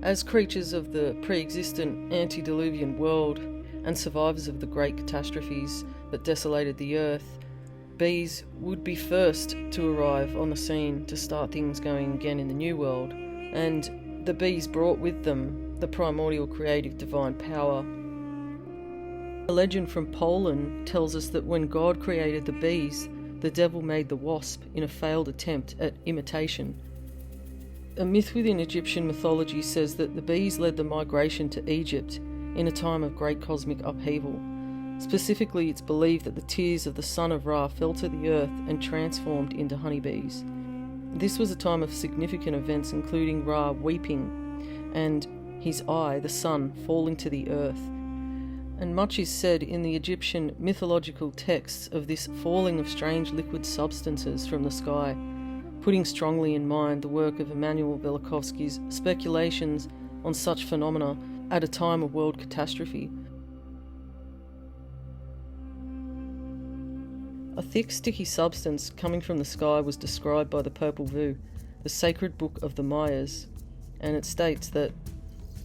As creatures of the pre-existent antediluvian world and survivors of the great catastrophes that desolated the earth, bees would be first to arrive on the scene to start things going again in the new world, and the bees brought with them the primordial creative divine power. A legend from Poland tells us that when God created the bees, the devil made the wasp in a failed attempt at imitation. A myth within Egyptian mythology says that the bees led the migration to Egypt in a time of great cosmic upheaval. Specifically, it's believed that the tears of the son of Ra fell to the earth and transformed into honeybees. This was a time of significant events, including Ra weeping and his eye, the sun, falling to the earth. And much is said in the Egyptian mythological texts of this falling of strange liquid substances from the sky, putting strongly in mind the work of Emanuel Velikovsky's speculations on such phenomena at a time of world catastrophe. A thick, sticky substance coming from the sky was described by the Popol Vuh, the sacred book of the Mayas, and it states that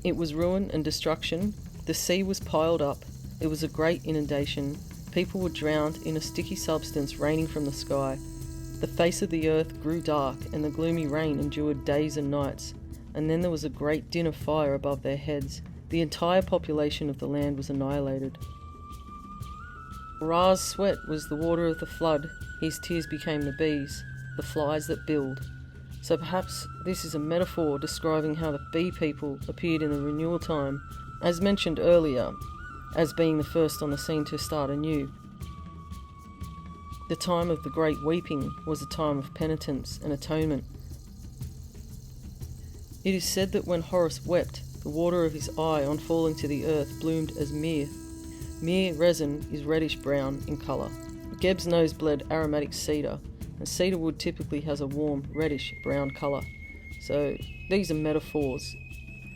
it was ruin and destruction, the sea was piled up, it was a great inundation, people were drowned in a sticky substance raining from the sky. The face of the earth grew dark, and the gloomy rain endured days and nights, and then there was a great din of fire above their heads. The entire population of the land was annihilated. Ra's sweat was the water of the flood, his tears became the bees, the flies that build. So perhaps this is a metaphor describing how the bee people appeared in the renewal time, as mentioned earlier, as being the first on the scene to start anew. The time of the great weeping was a time of penitence and atonement. It is said that when Horus wept, the water of his eye on falling to the earth bloomed as myrrh. Myrrh resin is reddish-brown in colour. Geb's nose bled aromatic cedar, and cedar wood typically has a warm, reddish-brown colour. So these are metaphors.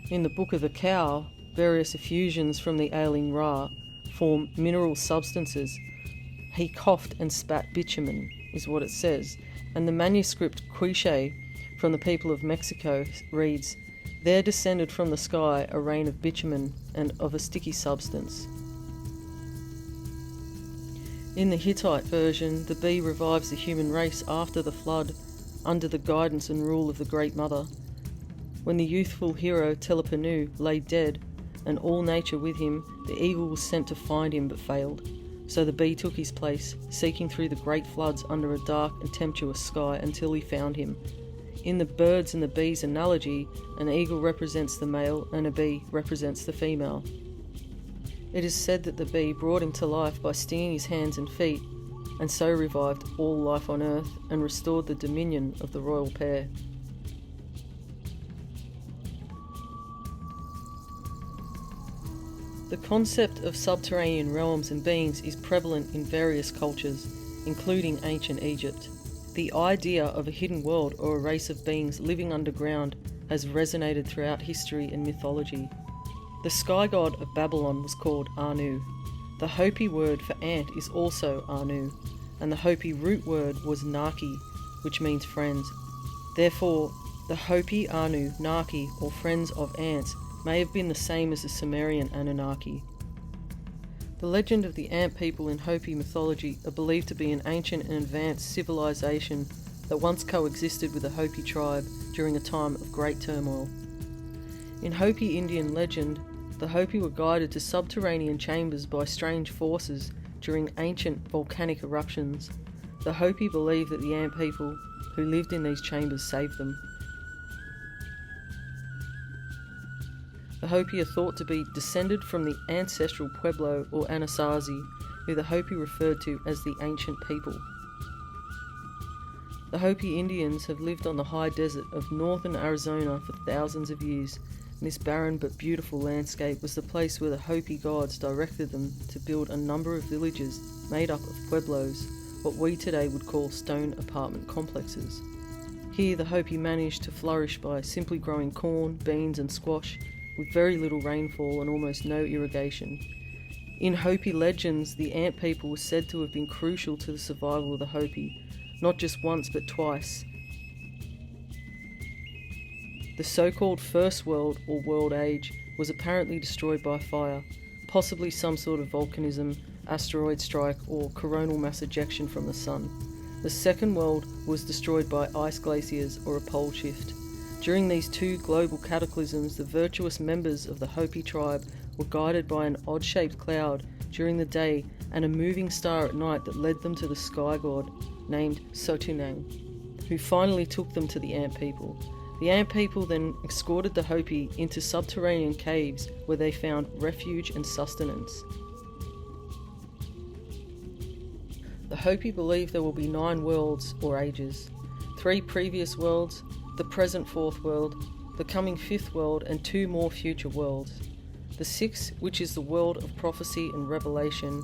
In the Book of the Cow, various effusions from the ailing Ra form mineral substances. He coughed and spat bitumen, is what it says, and the manuscript Quiche from the people of Mexico reads, "There descended from the sky a rain of bitumen and of a sticky substance." In the Hittite version, the bee revives the human race after the flood, under the guidance and rule of the Great Mother. When the youthful hero Telipanu lay dead, and all nature with him, the eagle was sent to find him but failed. So the bee took his place, seeking through the great floods under a dark and tempestuous sky until he found him. In the birds and the bees analogy, an eagle represents the male and a bee represents the female. It is said that the bee brought him to life by stinging his hands and feet, and so revived all life on earth and restored the dominion of the royal pair. The concept of subterranean realms and beings is prevalent in various cultures, including ancient Egypt. The idea of a hidden world or a race of beings living underground has resonated throughout history and mythology. The sky god of Babylon was called Anu. The Hopi word for ant is also Anu, and the Hopi root word was Naki, which means friends. Therefore, the Hopi ANU-NAKÍ, or friends of ants, may have been the same as the Sumerian Anunnaki. The legend of the ant people in Hopi mythology are believed to be an ancient and advanced civilization that once coexisted with the Hopi tribe during a time of great turmoil. In Hopi Indian legend, the Hopi were guided to subterranean chambers by strange forces during ancient volcanic eruptions. The Hopi believed that the ant people who lived in these chambers saved them. The Hopi are thought to be descended from the ancestral Pueblo or Anasazi, who the Hopi referred to as the ancient people. The Hopi Indians have lived on the high desert of northern Arizona for thousands of years, and this barren but beautiful landscape was the place where the Hopi gods directed them to build a number of villages made up of pueblos, what we today would call stone apartment complexes. Here the Hopi managed to flourish by simply growing corn, beans and squash, with very little rainfall and almost no irrigation. In Hopi legends, the ant people were said to have been crucial to the survival of the Hopi, not just once but twice. The so-called First World or World Age was apparently destroyed by fire, possibly some sort of volcanism, asteroid strike, or coronal mass ejection from the sun. The Second World was destroyed by ice glaciers or a pole shift. During these two global cataclysms, the virtuous members of the Hopi tribe were guided by an odd-shaped cloud during the day and a moving star at night that led them to the sky god named Sotunang, who finally took them to the Ant people. The Ant people then escorted the Hopi into subterranean caves where they found refuge and sustenance. The Hopi believe there will be 9 worlds or ages, 3 previous worlds, the present 4th world, the coming 5th world, and 2 more future worlds. The 6th, which is the world of prophecy and revelation,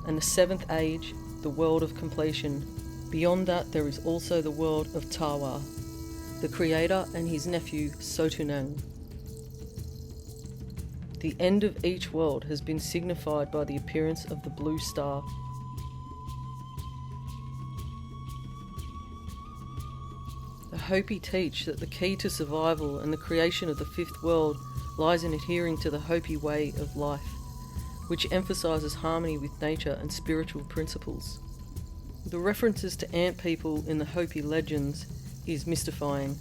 and the 7th age, the world of completion. Beyond that, there is also the world of Tawa, the creator and his nephew Sotunang. The end of each world has been signified by the appearance of the blue star. The Hopi teach that the key to survival and the creation of the 5th world lies in adhering to the Hopi way of life, which emphasizes harmony with nature and spiritual principles. The references to ant people in the Hopi legends is mystifying,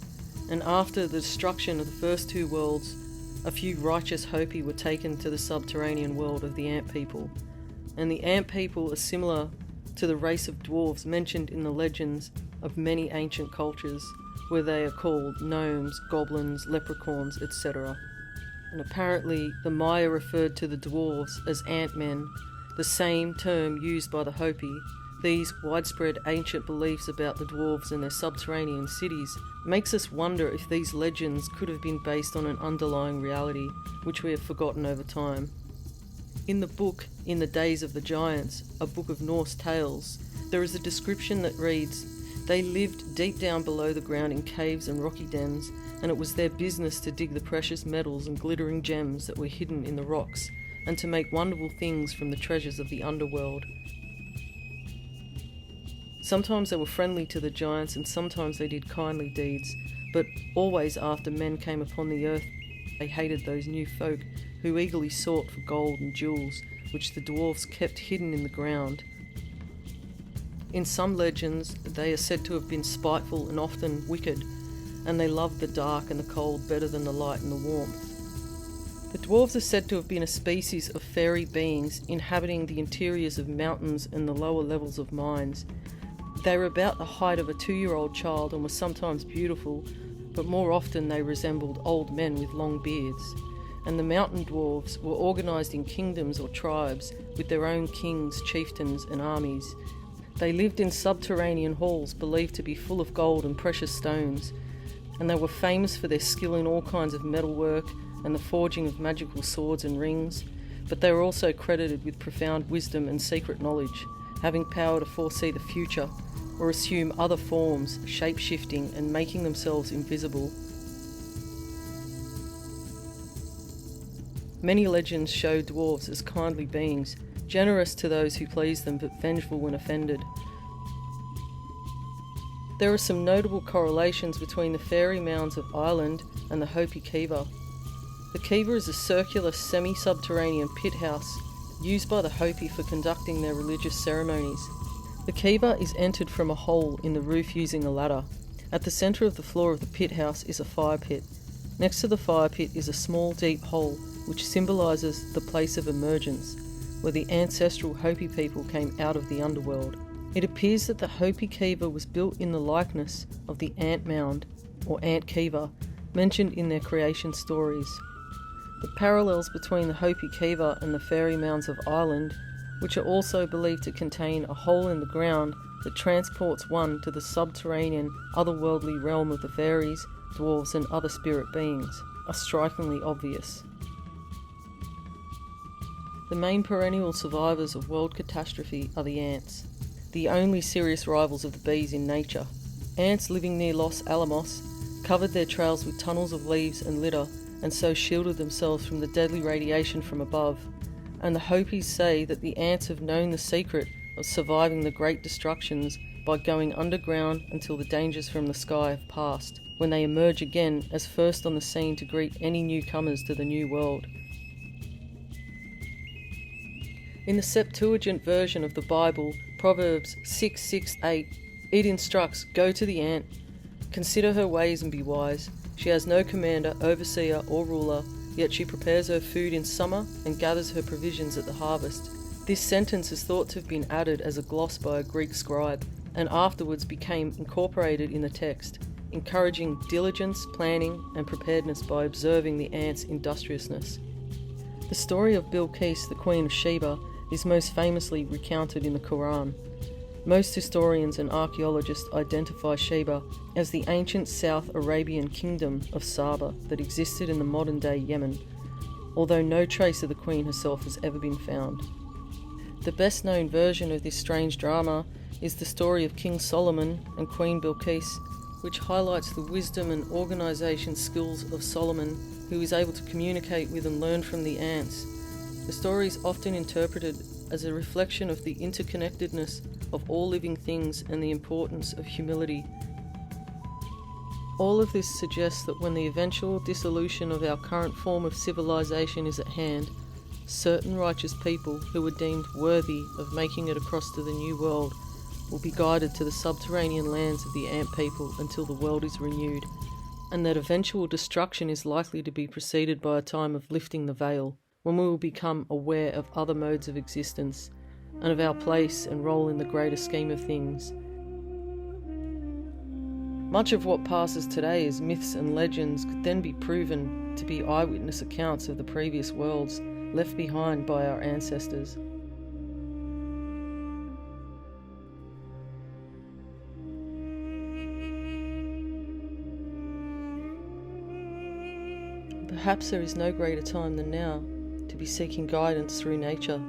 and after the destruction of the first 2 worlds, a few righteous Hopi were taken to the subterranean world of the ant people, and the ant people are similar to the race of dwarves mentioned in the legends of many ancient cultures, where they are called gnomes, goblins, leprechauns, etc. And apparently the Maya referred to the dwarves as ant-men, the same term used by the Hopi. These widespread ancient beliefs about the dwarves and their subterranean cities makes us wonder if these legends could have been based on an underlying reality, which we have forgotten over time. In the book In the Days of the Giants, a book of Norse tales, there is a description that reads, "They lived deep down below the ground in caves and rocky dens, and it was their business to dig the precious metals and glittering gems that were hidden in the rocks, and to make wonderful things from the treasures of the underworld." Sometimes they were friendly to the giants, and sometimes they did kindly deeds, but always after men came upon the earth, they hated those new folk who eagerly sought for gold and jewels, which the dwarves kept hidden in the ground. In some legends, they are said to have been spiteful and often wicked, and they loved the dark and the cold better than the light and the warmth. The dwarves are said to have been a species of fairy beings inhabiting the interiors of mountains and the lower levels of mines. They were about the height of a 2-year-old child and were sometimes beautiful, but more often they resembled old men with long beards. And the mountain dwarves were organised in kingdoms or tribes with their own kings, chieftains and armies. They lived in subterranean halls believed to be full of gold and precious stones, and they were famous for their skill in all kinds of metalwork and the forging of magical swords and rings, but they were also credited with profound wisdom and secret knowledge, having power to foresee the future or assume other forms, shape-shifting and making themselves invisible. Many legends show dwarves as kindly beings, generous to those who please them but vengeful when offended. There are some notable correlations between the fairy mounds of Ireland and the Hopi Kiva. The Kiva is a circular semi-subterranean pit house used by the Hopi for conducting their religious ceremonies. The Kiva is entered from a hole in the roof using a ladder. At the centre of the floor of the pit house is a fire pit. Next to the fire pit is a small deep hole which symbolises the place of emergence, where the ancestral Hopi people came out of the underworld. It appears that the Hopi Kiva was built in the likeness of the ant mound, or ant Kiva, mentioned in their creation stories. The parallels between the Hopi Kiva and the fairy mounds of Ireland, which are also believed to contain a hole in the ground that transports one to the subterranean, otherworldly realm of the fairies, dwarves and other spirit beings, are strikingly obvious. The main perennial survivors of world catastrophe are the ants, the only serious rivals of the bees in nature. Ants living near Los Alamos covered their trails with tunnels of leaves and litter, and so shielded themselves from the deadly radiation from above. And the Hopis say that the ants have known the secret of surviving the great destructions by going underground until the dangers from the sky have passed, when they emerge again as first on the scene to greet any newcomers to the new world. In the Septuagint version of the Bible, Proverbs 6:6-8, it instructs, "Go to the ant, consider her ways and be wise. She has no commander, overseer, or ruler, yet she prepares her food in summer and gathers her provisions at the harvest." This sentence is thought to have been added as a gloss by a Greek scribe, and afterwards became incorporated in the text, encouraging diligence, planning, and preparedness by observing the ant's industriousness. The story of Bilqis, the Queen of Sheba, is most famously recounted in the Quran. Most historians and archaeologists identify Sheba as the ancient South Arabian kingdom of Saba that existed in the modern-day Yemen, although no trace of the queen herself has ever been found. The best-known version of this strange drama is the story of King Solomon and Queen Bilqis, which highlights the wisdom and organisation skills of Solomon, who is able to communicate with and learn from the ants. The story is often interpreted as a reflection of the interconnectedness of all living things and the importance of humility. All of this suggests that when the eventual dissolution of our current form of civilization is at hand, certain righteous people who were deemed worthy of making it across to the new world will be guided to the subterranean lands of the ant people until the world is renewed, and that eventual destruction is likely to be preceded by a time of lifting the veil, when we will become aware of other modes of existence and of our place and role in the greater scheme of things. Much of what passes today as myths and legends could then be proven to be eyewitness accounts of the previous worlds left behind by our ancestors. Perhaps there is no greater time than now to be seeking guidance through nature